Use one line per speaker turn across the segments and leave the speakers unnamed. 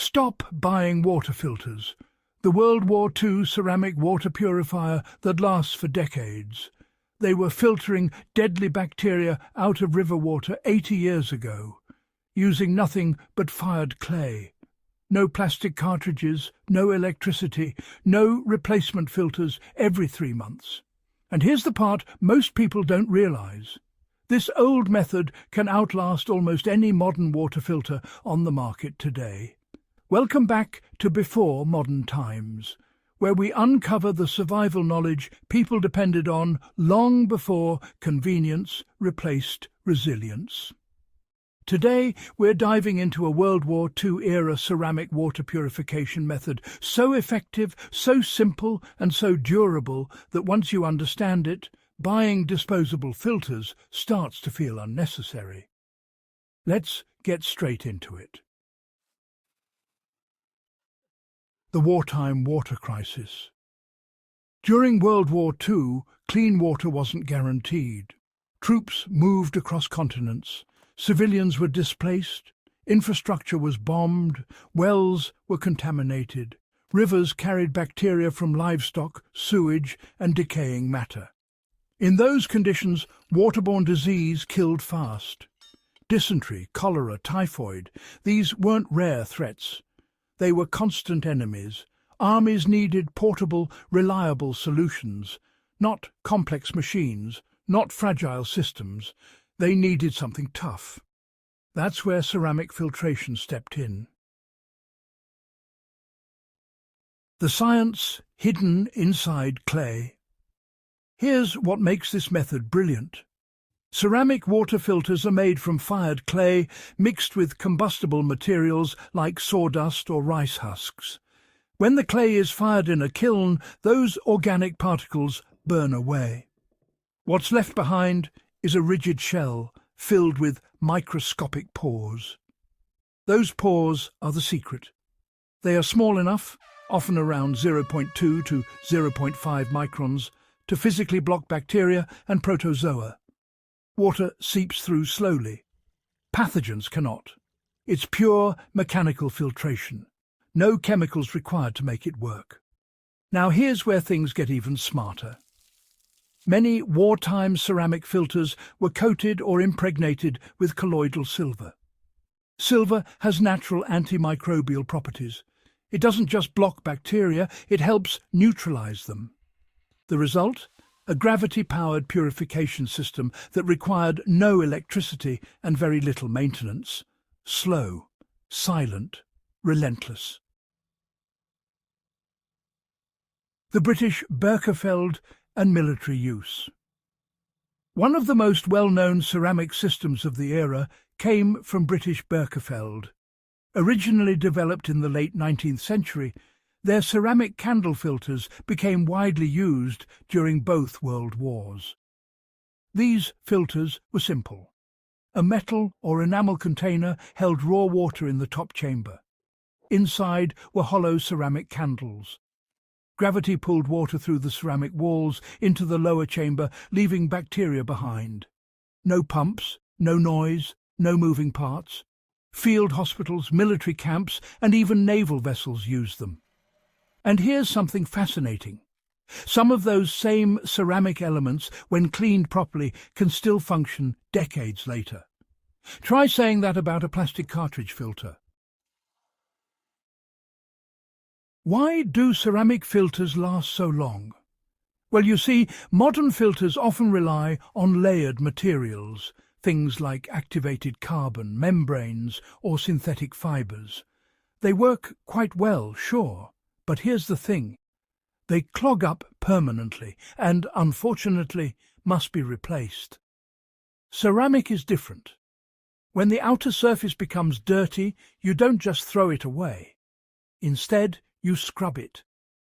Stop buying water filters. The World War II ceramic water purifier that lasts for decades. They were filtering deadly bacteria out of river water 80 years ago, using nothing but fired clay. No plastic cartridges, no electricity, no replacement filters every 3 months. And here's the part most people don't realize. This old method can outlast almost any modern water filter on the market today. Welcome back to Before Modern Times, where we uncover the survival knowledge people depended on long before convenience replaced resilience. Today, we're diving into a World War II-era ceramic water purification method so effective, so simple and so durable that once you understand it, buying disposable filters starts to feel unnecessary. Let's get straight into it. The wartime water crisis. During World War II, clean water wasn't guaranteed. Troops moved across continents. Civilians were displaced, infrastructure was bombed, wells were contaminated, rivers carried bacteria from livestock, sewage and decaying matter. In those conditions, waterborne disease killed fast. Dysentery, cholera, typhoid, these weren't rare threats. They were constant enemies. Armies needed portable, reliable solutions, not complex machines, not fragile systems. They needed something tough. That's where ceramic filtration stepped in. The science hidden inside clay. Here's what makes this method brilliant. Ceramic water filters are made from fired clay mixed with combustible materials like sawdust or rice husks. When the clay is fired in a kiln, those organic particles burn away. What's left behind is a rigid shell filled with microscopic pores. Those pores are the secret. They are small enough, often around 0.2 to 0.5 microns, to physically block bacteria and protozoa. Water seeps through slowly. Pathogens cannot. It's pure mechanical filtration. No chemicals required to make it work. Now here's where things get even smarter. Many wartime ceramic filters were coated or impregnated with colloidal silver. Silver has natural antimicrobial properties. It doesn't just block bacteria, it helps neutralize them. The result? A gravity-powered purification system that required no electricity and very little maintenance. Slow, silent, relentless. The British Berkefeld and military use. One of the most well-known ceramic systems of the era came from British Berkefeld. Originally developed in the late 19th century, their ceramic candle filters became widely used during both world wars. These filters were simple. A metal or enamel container held raw water in the top chamber. Inside were hollow ceramic candles. Gravity pulled water through the ceramic walls into the lower chamber, leaving bacteria behind. No pumps, no noise, no moving parts. Field hospitals, military camps, and even naval vessels used them. And here's something fascinating. Some of those same ceramic elements, when cleaned properly, can still function decades later. Try saying that about a plastic cartridge filter. Why do ceramic filters last so long? Well, you see, modern filters often rely on layered materials, things like activated carbon, membranes, or synthetic fibers. They work quite well, sure. But here's the thing. They clog up permanently and, unfortunately, must be replaced. Ceramic is different. When the outer surface becomes dirty, you don't just throw it away. Instead, you scrub it.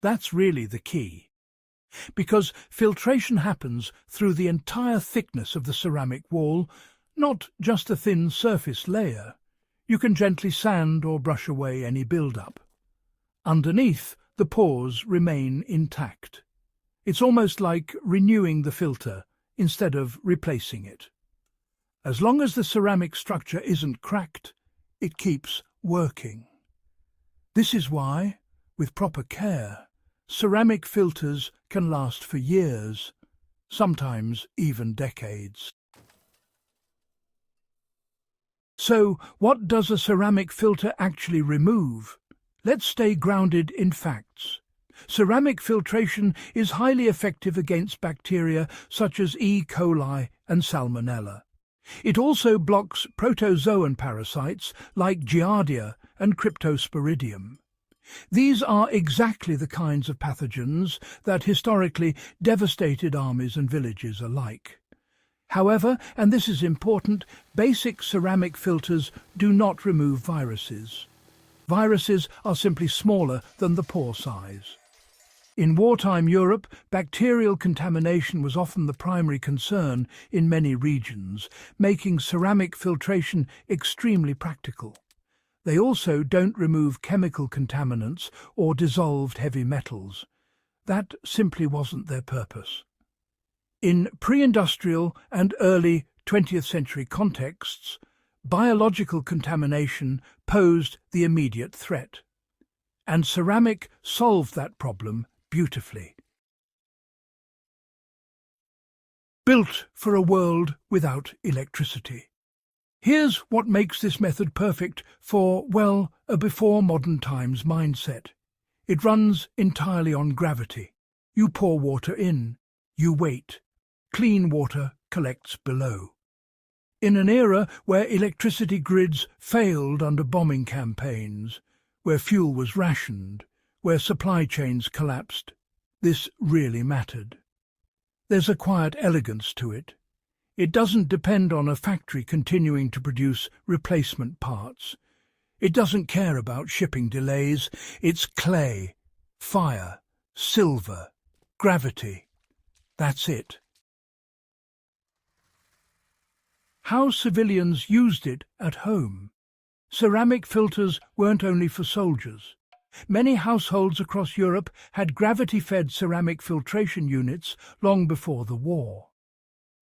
That's really the key. Because filtration happens through the entire thickness of the ceramic wall, not just a thin surface layer. You can gently sand or brush away any build-up. Underneath, the pores remain intact. It's almost like renewing the filter instead of replacing it. As long as the ceramic structure isn't cracked, it keeps working. This is why, with proper care, ceramic filters can last for years, sometimes even decades. So, what does a ceramic filter actually remove? Let's stay grounded in facts. Ceramic filtration is highly effective against bacteria such as E. coli and Salmonella. It also blocks protozoan parasites like Giardia and Cryptosporidium. These are exactly the kinds of pathogens that historically devastated armies and villages alike. However, and this is important, basic ceramic filters do not remove viruses. Viruses are simply smaller than the pore size. In wartime Europe, bacterial contamination was often the primary concern in many regions, making ceramic filtration extremely practical. They also don't remove chemical contaminants or dissolved heavy metals. That simply wasn't their purpose. In pre-industrial and early 20th century contexts, biological contamination posed the immediate threat, and ceramic solved that problem beautifully. Built for a world without electricity. Here's what makes this method perfect for, well, a before modern times mindset. It runs entirely on gravity. You pour water in, you wait. Clean water collects below. In an era where electricity grids failed under bombing campaigns, where fuel was rationed, where supply chains collapsed, this really mattered. There's a quiet elegance to it. It doesn't depend on a factory continuing to produce replacement parts. It doesn't care about shipping delays. It's clay, fire, silver, gravity. That's it. How civilians used it at home. Ceramic filters weren't only for soldiers. Many households across Europe had gravity-fed ceramic filtration units long before the war.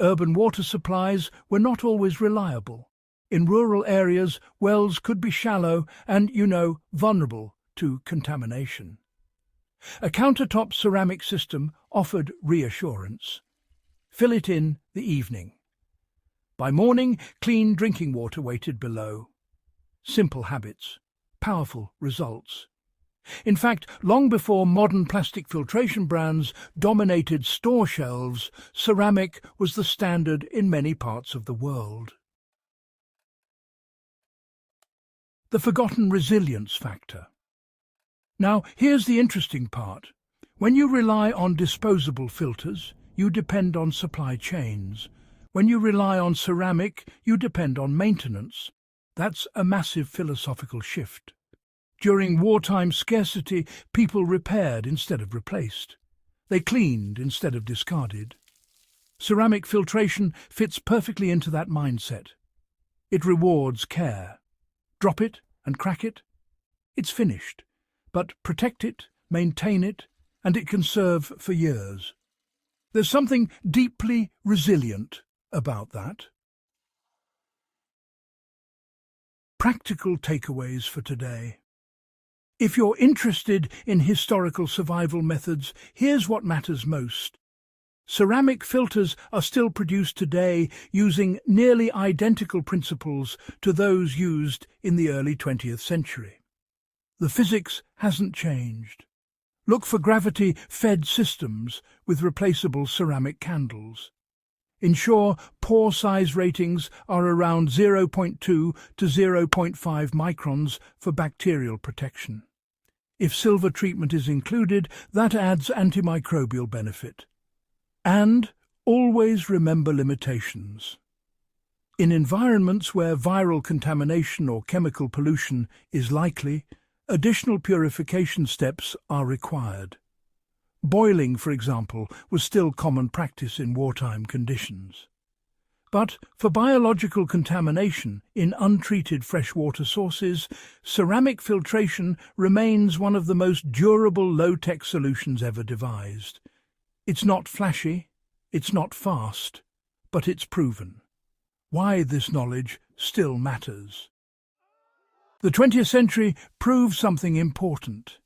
Urban water supplies were not always reliable. In rural areas, wells could be shallow and, vulnerable to contamination. A countertop ceramic system offered reassurance. Fill it in the evening. By morning, clean drinking water waited below. Simple habits, powerful results. In fact, long before modern plastic filtration brands dominated store shelves, ceramic was the standard in many parts of the world. The forgotten resilience factor. Now, here's the interesting part. When you rely on disposable filters, you depend on supply chains. When you rely on ceramic, you depend on maintenance. That's a massive philosophical shift. During wartime scarcity, people repaired instead of replaced. They cleaned instead of discarded. Ceramic filtration fits perfectly into that mindset. It rewards care. Drop it and crack it. It's finished. But protect it, maintain it, and it can serve for years. There's something deeply resilient about that. Practical takeaways for today. If you're interested in historical survival methods, here's what matters most. Ceramic filters are still produced today using nearly identical principles to those used in the early 20th century. The physics hasn't changed. Look for gravity-fed systems with replaceable ceramic candles. Ensure pore size ratings are around 0.2 to 0.5 microns for bacterial protection. If silver treatment is included, that adds antimicrobial benefit. And always remember limitations. In environments where viral contamination or chemical pollution is likely, additional purification steps are required. Boiling, for example, was still common practice in wartime conditions. But for biological contamination in untreated freshwater sources, ceramic filtration remains one of the most durable low-tech solutions ever devised. It's not flashy, it's not fast, but it's proven. Why this knowledge still matters. The 20th century proved something important.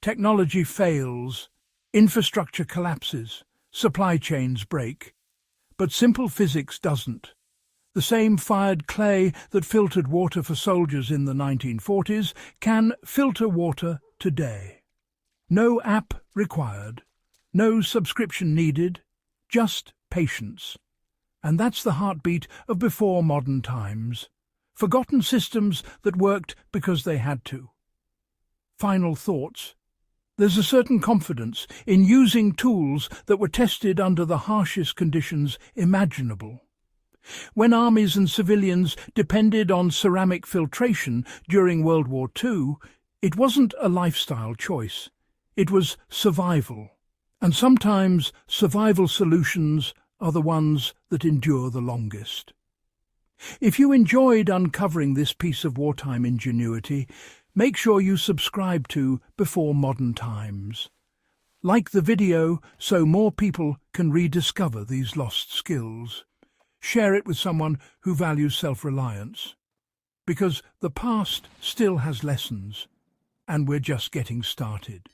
Technology fails, infrastructure collapses, supply chains break. But simple physics doesn't. The same fired clay that filtered water for soldiers in the 1940s can filter water today. No app required, no subscription needed, just patience. And that's the heartbeat of before modern times. Forgotten systems that worked because they had to. Final thoughts. There's a certain confidence in using tools that were tested under the harshest conditions imaginable. When armies and civilians depended on ceramic filtration during World War II, it wasn't a lifestyle choice. It was survival. And sometimes survival solutions are the ones that endure the longest. If you enjoyed uncovering this piece of wartime ingenuity, make sure you subscribe to Before Modern Times. Like the video so more people can rediscover these lost skills. Share it with someone who values self-reliance. Because the past still has lessons, and we're just getting started.